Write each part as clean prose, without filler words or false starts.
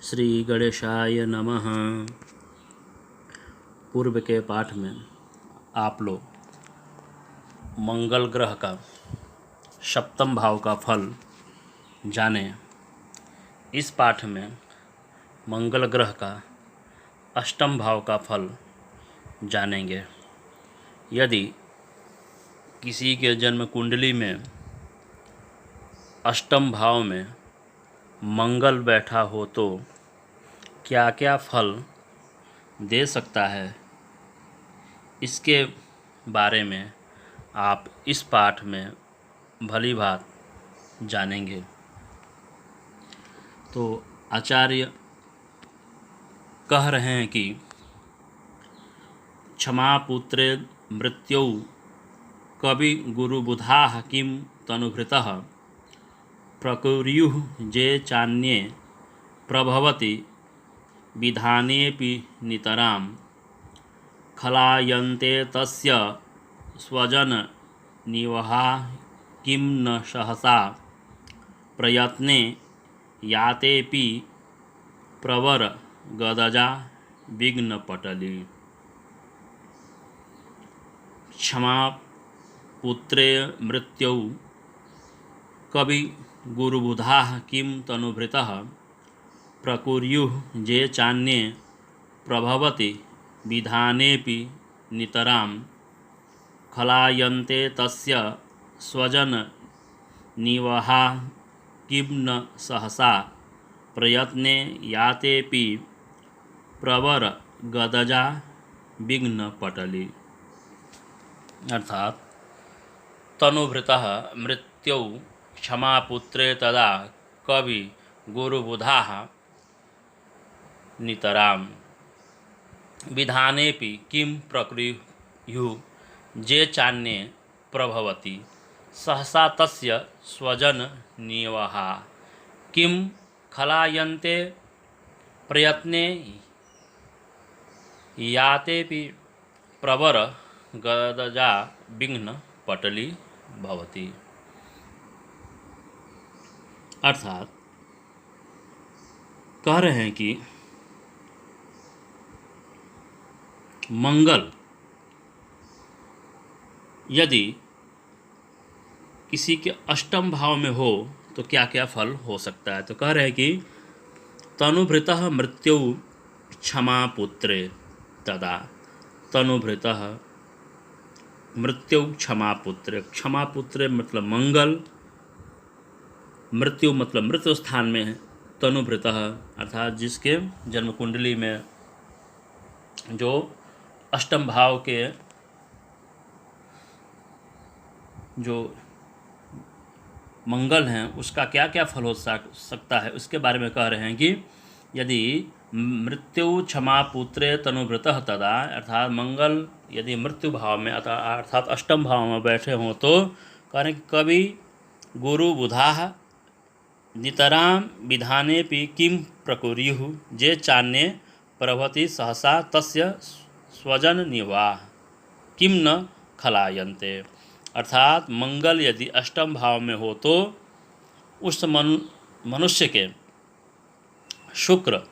श्री गणेशाय नमः। पूर्व के पाठ में आप लोग मंगल ग्रह का सप्तम भाव का फल जाने। इस पाठ में मंगल ग्रह का अष्टम भाव का फल जानेंगे। यदि किसी के जन्म कुंडली में अष्टम भाव में मंगल बैठा हो तो क्या क्या फल दे सकता है, इसके बारे में आप इस पाठ में भली भांत जानेंगे। तो आचार्य कह रहे हैं कि क्षमा पुत्रे मृत्युौ कवि गुरु बुधा किम तनुभृतः प्रकुर्युः जे चान्ये प्रभवति विधानेऽपि नितरां खलायन्ते तस्य स्वजन निवहा किं न सहसा प्रयत्ने यातेऽपि प्रवर गदजा विघ्नपटली। क्षमा पुत्रे मृत्युौ कवि गुरुबुधा किं तनुभृतः प्रकुर्युः जे चान्ये प्रभवति विधानेऽपि नितरां खलायन्ते तस्य स्वजन निवहा किं न सहसा प्रयत्ने यातेऽपि प्रवर गदजा विघ्नपटली। अर्थात तनुभृतः मृत्युौ क्षमा पुत्रे तदा कवि गुरुबुधा नितरां विधानेऽपि किं प्रकुर्युः जे चान्ये प्रभवति सहसा तस्य स्वजन निवहा किं खलायन्ते प्रयत्ने यातेऽपि प्रवर गदजा विघ्नपटली भवति। अर्थात कह रहे हैं कि मंगल यदि किसी के अष्टम भाव में हो तो क्या क्या फल हो सकता है। तो कह रहे हैं कि तनुभृतः मृत्युौ क्षमा पुत्रे तदा तनुभृतः मृत्युौ क्षमा पुत्रे। क्षमा पुत्रे मतलब मंगल, मृत्यु मतलब मृत्यु स्थान में है। तनुभृतः अर्थात जिसके जन्म कुंडली में जो अष्टम भाव के जो मंगल हैं उसका क्या क्या फल हो सकता है उसके बारे में कह रहे हैं कि यदि मृत्यु क्षमा पुत्रे तनुभृतः तदा अर्थात मंगल यदि मृत्यु भाव में अर्थात अष्टम भाव में बैठे हों तो कह रहे हैं कि कवि गुरु बुधाः नितरां विधानेऽपि किं प्रकुर्युः जे चान्ये प्रभवति सहसा तस्य स्वजन निवाह किं न खलायन्ते। अर्थात मंगल यदि अष्टम भाव में हो तो उस मनुष्य के शुक्र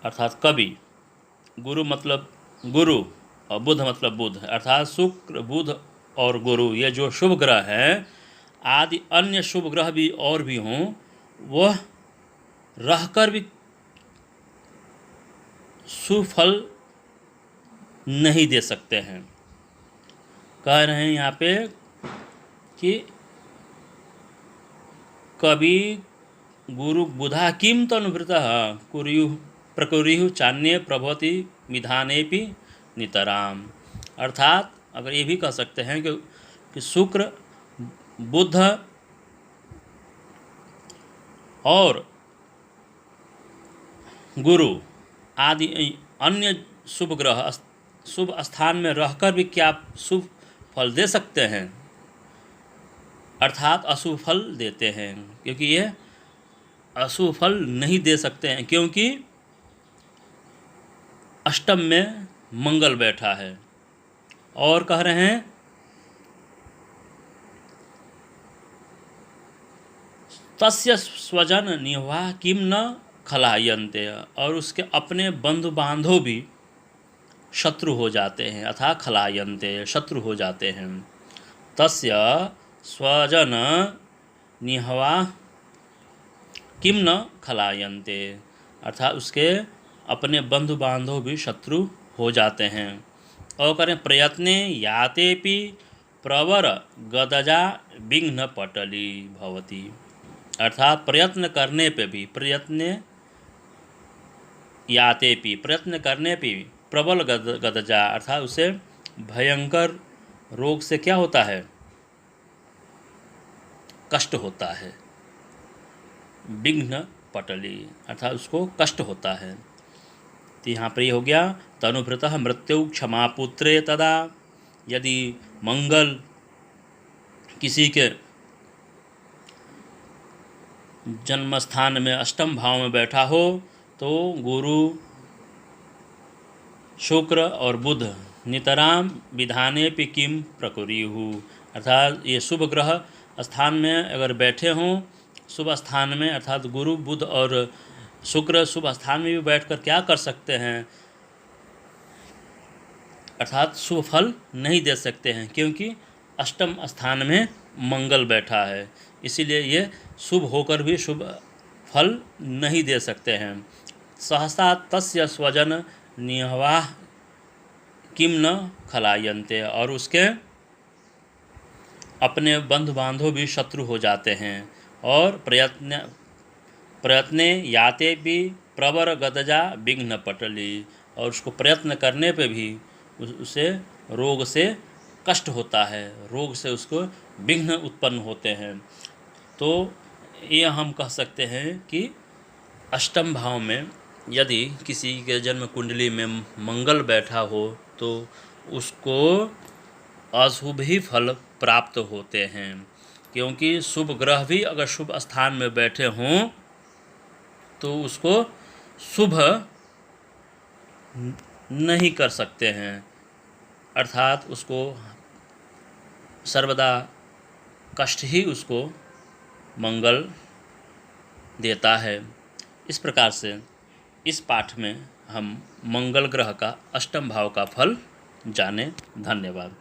अर्थात कवि, गुरु मतलब गुरु और बुध मतलब बुध, अर्थात शुक्र बुध और गुरु ये जो शुभ ग्रह हैं आदि अन्य शुभ ग्रह भी और भी हों वह रहकर भी सुफल नहीं दे सकते हैं। कह रहे हैं यहाँ पे कि कवि गुरु बुधा किम तनुभृतः कुर्युः प्रकुर्युः चान्ये प्रभवति विधानेऽपि नितराम। अर्थात अगर ये भी कह सकते हैं कि शुक्र बुध और गुरु आदि अन्य शुभ ग्रह शुभ स्थान में रहकर भी क्या शुभ फल दे सकते हैं, अर्थात अशुभ फल देते हैं, क्योंकि ये अशुभ फल नहीं दे सकते हैं क्योंकि अष्टम में मंगल बैठा है। और कह रहे हैं तस्य स्वजन निवाह किम न खलायन्ते, और उसके अपने बंधु बांधव भी शत्रु हो जाते हैं, अथा खलायन्ते शत्रु हो जाते हैं। तस्य स्वजन निहवा किम न खलायन्ते, अर्थात उसके अपने बंधु बांधव भी शत्रु हो जाते हैं। और करें प्रयत्ने यातेपि प्रवर गदजा विघ्न पटली भवती, अर्थात प्रयत्न करने पे भी, प्रयत्न यातेपि प्रयत्न करने पे भी प्रबल गदजा, अर्थात उसे भयंकर रोग से क्या होता है, कष्ट होता है। विघ्न पटली, अर्थात उसको कष्ट होता है। तो यहाँ पर ये हो गया तनुभृतः मृत्यु क्षमा पुत्रे तदा, यदि मंगल किसी के जन्म स्थान में अष्टम भाव में बैठा हो तो गुरु शुक्र और बुध नितराम विधाने पे किम प्रकुर्युः, अर्थात ये शुभ ग्रह स्थान में अगर बैठे हों, शुभ स्थान में, अर्थात गुरु बुध और शुक्र शुभ स्थान में भी बैठकर क्या कर सकते हैं, अर्थात शुभ फल नहीं दे सकते हैं, क्योंकि अष्टम स्थान में मंगल बैठा है, इसीलिए ये शुभ होकर भी शुभ फल नहीं दे सकते हैं। सहसा तस्य स्वजन निहवाह किम न खलायन्ते, और उसके अपने बंधु बांधव भी शत्रु हो जाते हैं। और प्रयत्ने याते भी प्रवर गदजा विघ्न पटली, और उसको प्रयत्न करने पे भी उसे रोग से कष्ट होता है, रोग से उसको विघ्न उत्पन्न होते हैं। तो ये हम कह सकते हैं कि अष्टम भाव में यदि किसी के जन्म कुंडली में मंगल बैठा हो तो उसको अशुभ ही फल प्राप्त होते हैं, क्योंकि शुभ ग्रह भी अगर शुभ स्थान में बैठे हों तो उसको शुभ नहीं कर सकते हैं, अर्थात उसको सर्वदा कष्ट ही उसको मंगल देता है। इस प्रकार से इस पाठ में हम मंगल ग्रह का अष्टम भाव का फल जाने। धन्यवाद।